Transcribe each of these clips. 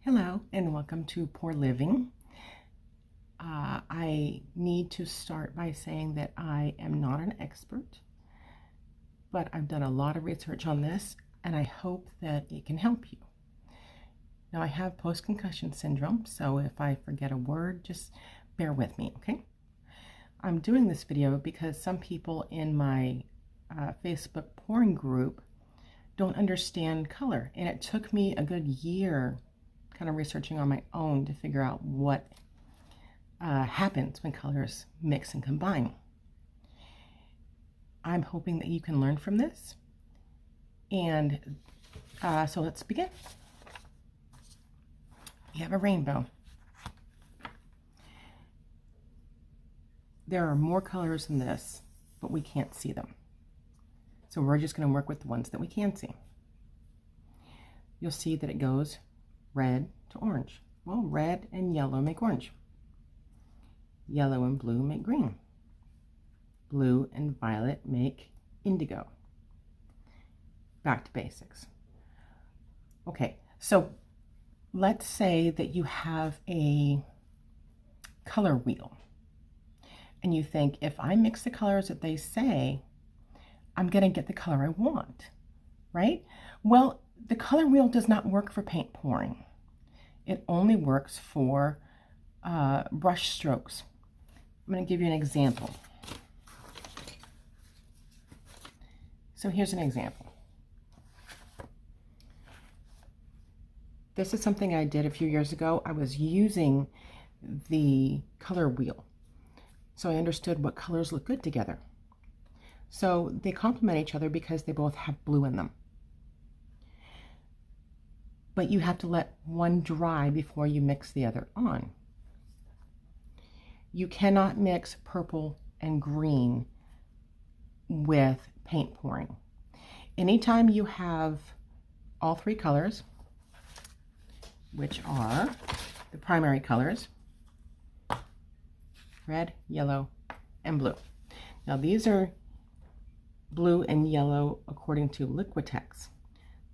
Hello and welcome to Poor Living. I need to start by saying that I am not an expert, but I've done a lot of research on this and I hope that it can help you. Now, I have post-concussion syndrome, so if I forget a word, just bear with me, okay? I'm doing this video because some people in my Facebook porn group don't understand color, and it took me a good year kind of researching on my own to figure out what happens when colors mix and combine. I'm hoping that you can learn from this, and so let's begin. We have a rainbow. There are more colors than this, but we can't see them. So we're just going to work with the ones that we can see. You'll see that it goes red to orange. Well, red and yellow make orange. Yellow and blue make green. Blue and violet make indigo. Back to basics. Okay, so let's say that you have a color wheel and you think, if I mix the colors that they say, I'm going to get the color I want, right? Well, the color wheel does not work for paint pouring. It only works for brush strokes. I'm going to give you an example. So here's an example. This is something I did a few years ago. I was using the color wheel, so I understood what colors look good together. So they complement each other because they both have blue in them. But you have to let one dry before you mix the other on. You cannot mix purple and green with paint pouring. Anytime you have all three colors, which are the primary colors, red, yellow, and blue. Now these are blue and yellow according to Liquitex.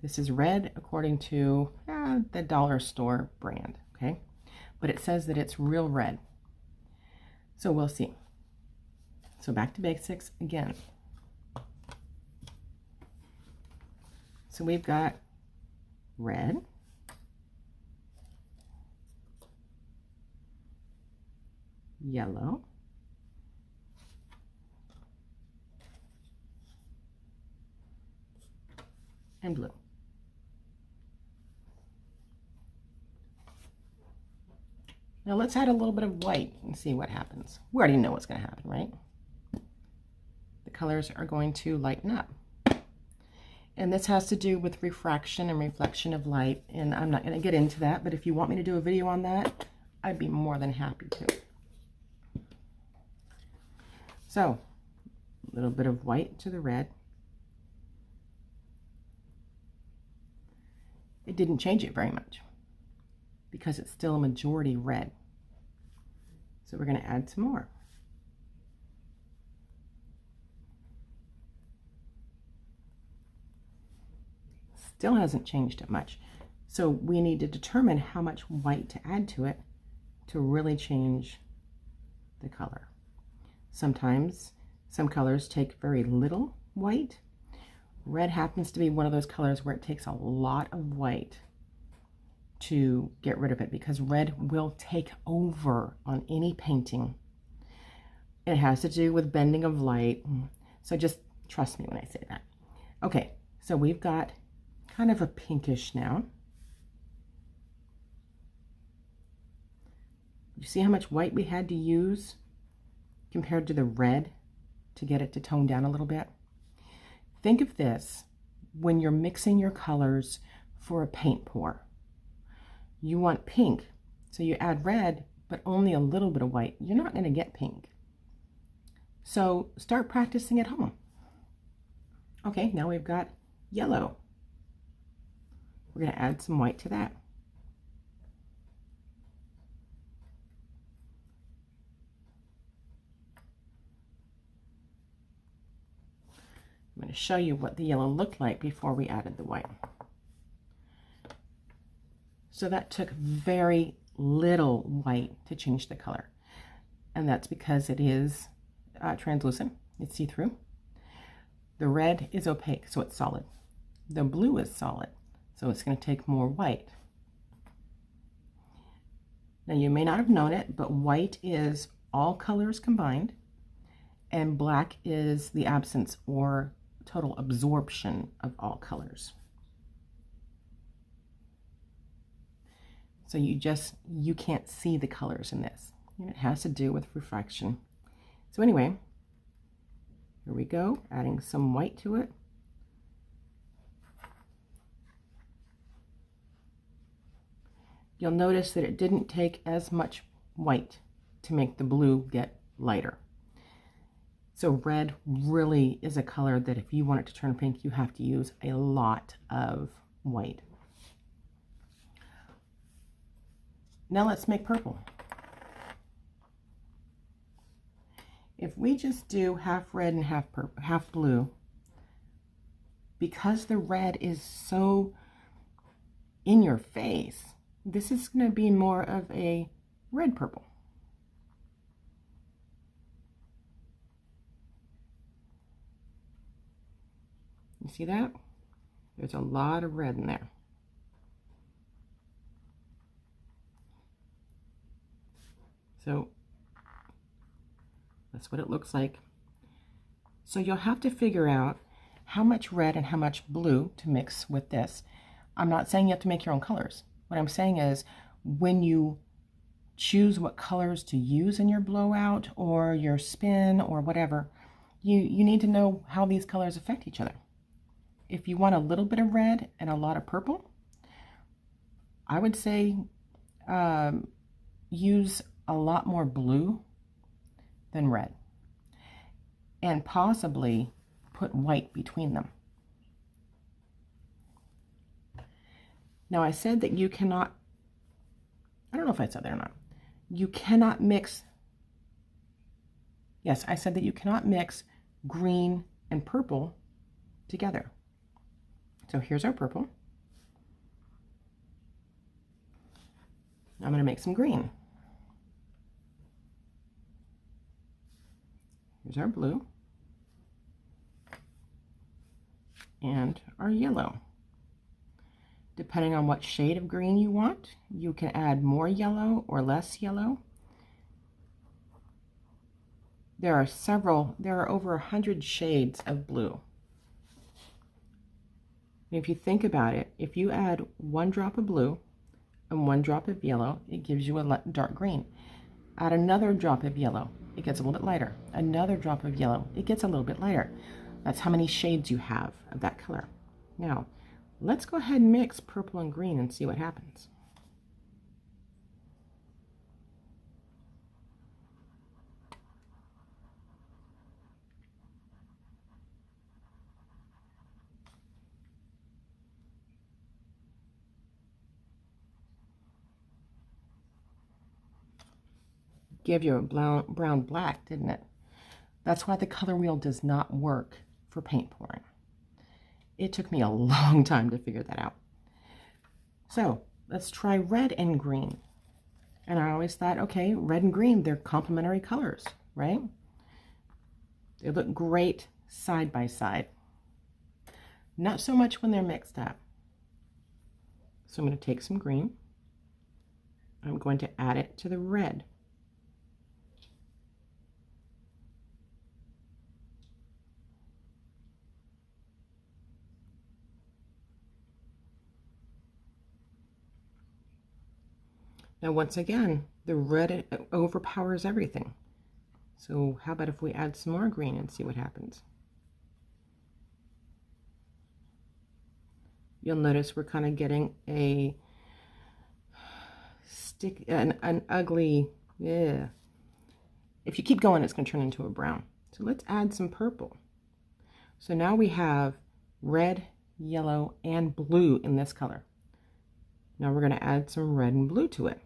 This is red according to the dollar store brand, okay? But it says that it's real red. So we'll see. So back to basics again. So we've got red, yellow, and blue. Now let's add a little bit of white and see what happens. We already know what's going to happen, right? The colors are going to lighten up. And this has to do with refraction and reflection of light, and I'm not going to get into that, but if you want me to do a video on that, I'd be more than happy to. So, a little bit of white to the red. It didn't change it very much because it's still a majority red. So we're going to add some more. Still hasn't changed it much. So we need to determine how much white to add to it to really change the color. Sometimes some colors take very little white. Red happens to be one of those colors where it takes a lot of white to get rid of it, because red will take over on any painting. It has to do with bending of light. So just trust me when I say that. Okay, so we've got kind of a pinkish now. You see how much white we had to use compared to the red to get it to tone down a little bit? Think of this when you're mixing your colors for a paint pour. You want pink, so you add red, but only a little bit of white. You're not going to get pink. So start practicing at home. Okay, now we've got yellow. We're going to add some white to that. I'm going to show you what the yellow looked like before we added the white. So that took very little white to change the color. And that's because it is translucent, it's see-through. The red is opaque, so it's solid. The blue is solid, so it's going to take more white. Now you may not have known it, but white is all colors combined, and black is the absence or total absorption of all colors. So you can't see the colors in this. And it has to do with refraction. So anyway, here we go, adding some white to it. You'll notice that it didn't take as much white to make the blue get lighter. So red really is a color that if you want it to turn pink, you have to use a lot of white. Now let's make purple. If we just do half red and half blue, because the red is so in your face, this is going to be more of a red purple. You see that? There's a lot of red in there. So that's what it looks like. So you'll have to figure out how much red and how much blue to mix with this. I'm not saying you have to make your own colors. What I'm saying is when you choose what colors to use in your blowout or your spin or whatever, you need to know how these colors affect each other. If you want a little bit of red and a lot of purple, I would say use a lot more blue than red, and possibly put white between them. Now I said that you cannot, I don't know if I said that or not, you cannot mix, yes, I said that you cannot mix green and purple together. So here's our purple. I'm going to make some green. Here's our blue and our yellow. Depending on what shade of green you want, you can add more yellow or less yellow. There are over 100 shades of blue. And if you think about it, if you add 1 drop of blue and 1 drop of yellow, it gives you a dark green. Add another drop of yellow, it gets a little bit lighter. Another drop of yellow, it gets a little bit lighter. That's how many shades you have of that color. Now, let's go ahead and mix purple and green and see what happens. Give you a brown black, didn't it? That's why the color wheel does not work for paint pouring. It took me a long time to figure that out. So let's try red and green. And I always thought, okay, red and green, they're complementary colors, right? They look great side by side. Not so much when they're mixed up. So I'm going to take some green. I'm going to add it to the red. Now, once again, the red overpowers everything. So how about if we add some more green and see what happens? You'll notice we're kind of getting an ugly, yeah. If you keep going, it's going to turn into a brown. So let's add some purple. So now we have red, yellow, and blue in this color. Now we're going to add some red and blue to it.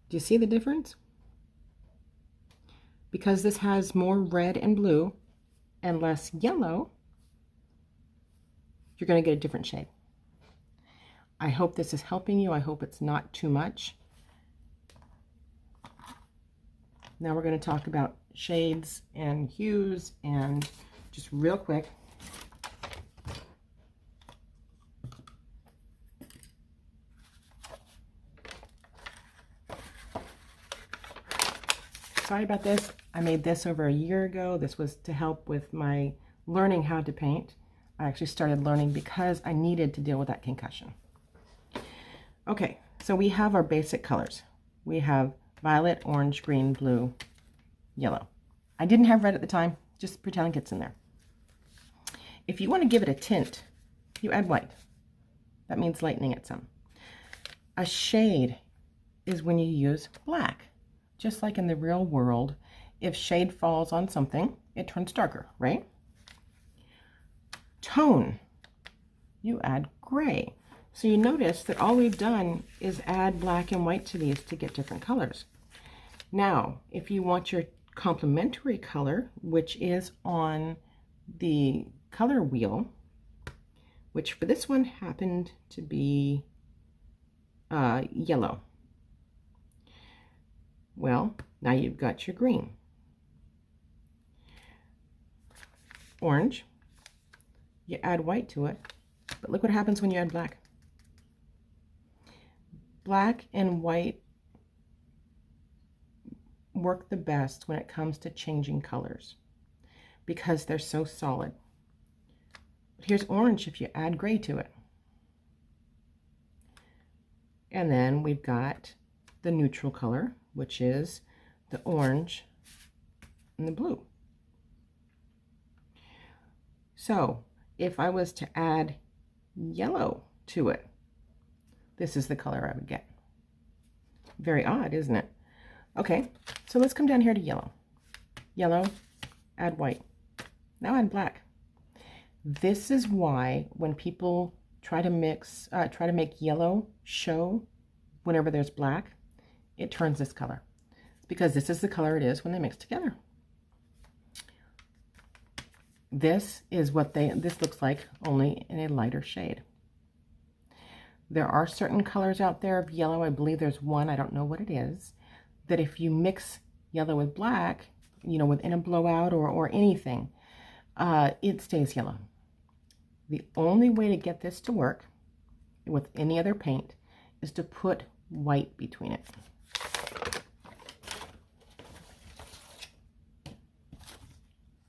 Do you see the difference? Because this has more red and blue and less yellow, you're going to get a different shade. I hope this is helping you. I hope it's not too much. Now we're going to talk about shades and hues, and just real quick. Sorry about this. I made this over a year ago. This was to help with my learning how to paint. I actually started learning because I needed to deal with that concussion. Okay, so we have our basic colors. We have violet, orange, green, blue, yellow. I didn't have red at the time, just pretend it gets in there. If you want to give it a tint, you add white. That means lightening it some. A shade is when you use black. Just like in the real world, if shade falls on something, it turns darker, right? Tone, you add gray. So you notice that all we've done is add black and white to these to get different colors. Now, if you want your complementary color, which is on the color wheel, which for this one happened to be yellow. Well, now you've got your green. Orange, you add white to it, but look what happens when you add black. Black and white work the best when it comes to changing colors because they're so solid. Here's orange if you add gray to it. And then we've got the neutral color, which is the orange and the blue. So if I was to add yellow to it, this is the color I would get. Very odd, isn't it? Okay, so let's come down here to yellow. Yellow, add white. Now add black. This is why when people try to make yellow show whenever there's black, it turns this color. It's because this is the color it is when they mix together. This is what this looks like, only in a lighter shade. There are certain colors out there of yellow. I believe there's one, I don't know what it is, that if you mix yellow with black, you know, within a blowout or anything, it stays yellow. The only way to get this to work with any other paint is to put white between it.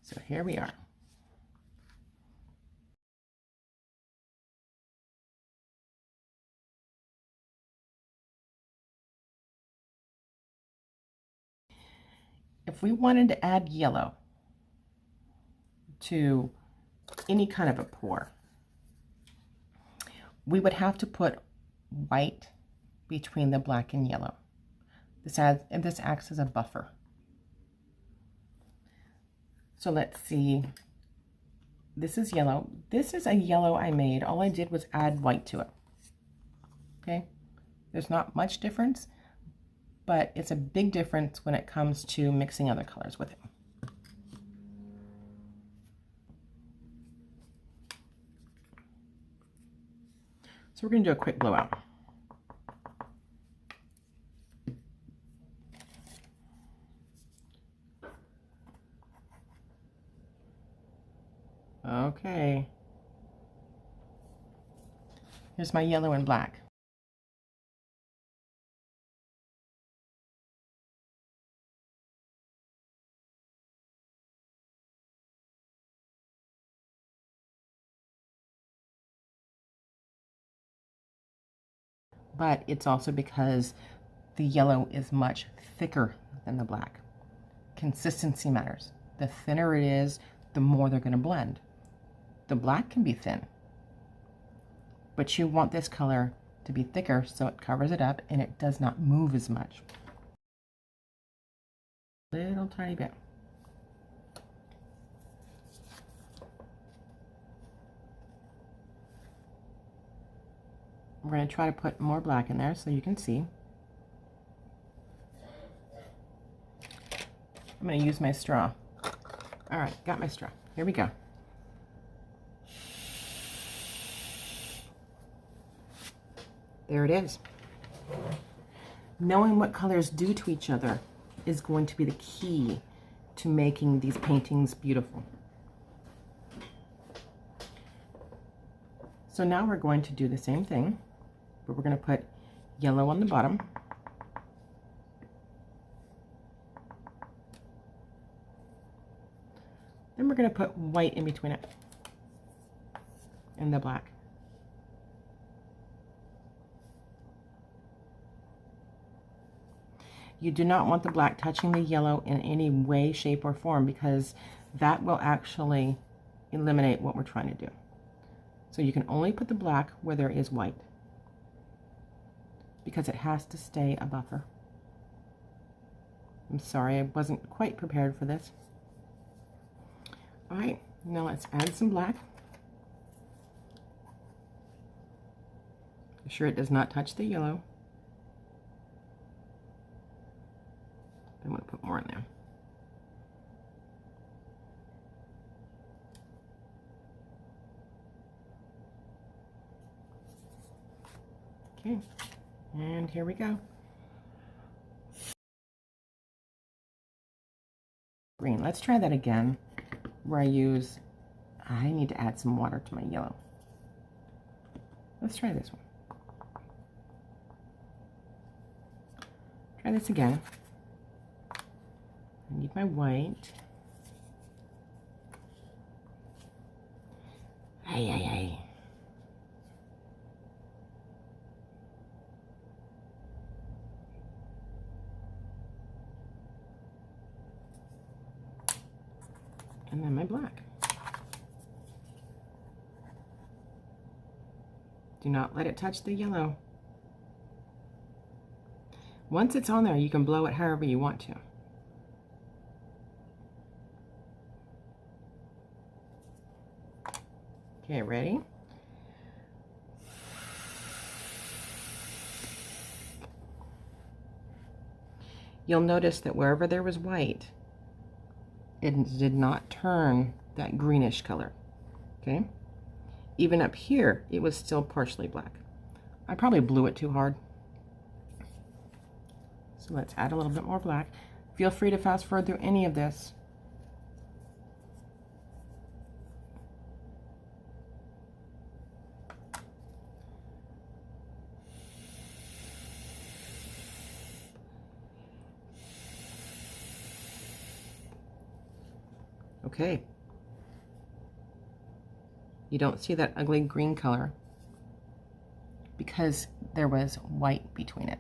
So here we are. If we wanted to add yellow to any kind of a pour, we would have to put white between the black and yellow. This acts as a buffer. So let's see. This is yellow. This is a yellow I made. All I did was add white to it. Okay? There's not much difference, but it's a big difference when it comes to mixing other colors with it. So we're going to do a quick blowout. Okay. Here's my yellow and black. But it's also because the yellow is much thicker than the black. Consistency matters. The thinner it is, the more they're going to blend. The black can be thin, but you want this color to be thicker so it covers it up and it does not move as much. Little tiny bit. We're going to try to put more black in there so you can see. I'm going to use my straw. All right, got my straw. Here we go. There it is. Knowing what colors do to each other is going to be the key to making these paintings beautiful. So now we're going to do the same thing, but we're going to put yellow on the bottom. Then we're going to put white in between it and the black. You do not want the black touching the yellow in any way, shape, or form, because that will actually eliminate what we're trying to do. So you can only put the black where there is white, because it has to stay a buffer. I'm sorry, I wasn't quite prepared for this. All right, now let's add some black. Make sure it does not touch the yellow. I'm going to put more in there. Okay, and here we go. Green. Let's try that again, where I need to add some water to my yellow. Let's try this one. Try this again. I need my white. Ay, ay, ay. And then my black. Do not let it touch the yellow. Once it's on there, you can blow it however you want to. Okay, ready? You'll notice that wherever there was white, it did not turn that greenish color, okay? Even up here, it was still partially black. I probably blew it too hard. So let's add a little bit more black. Feel free to fast forward through any of this. Okay. You don't see that ugly green color because there was white between it.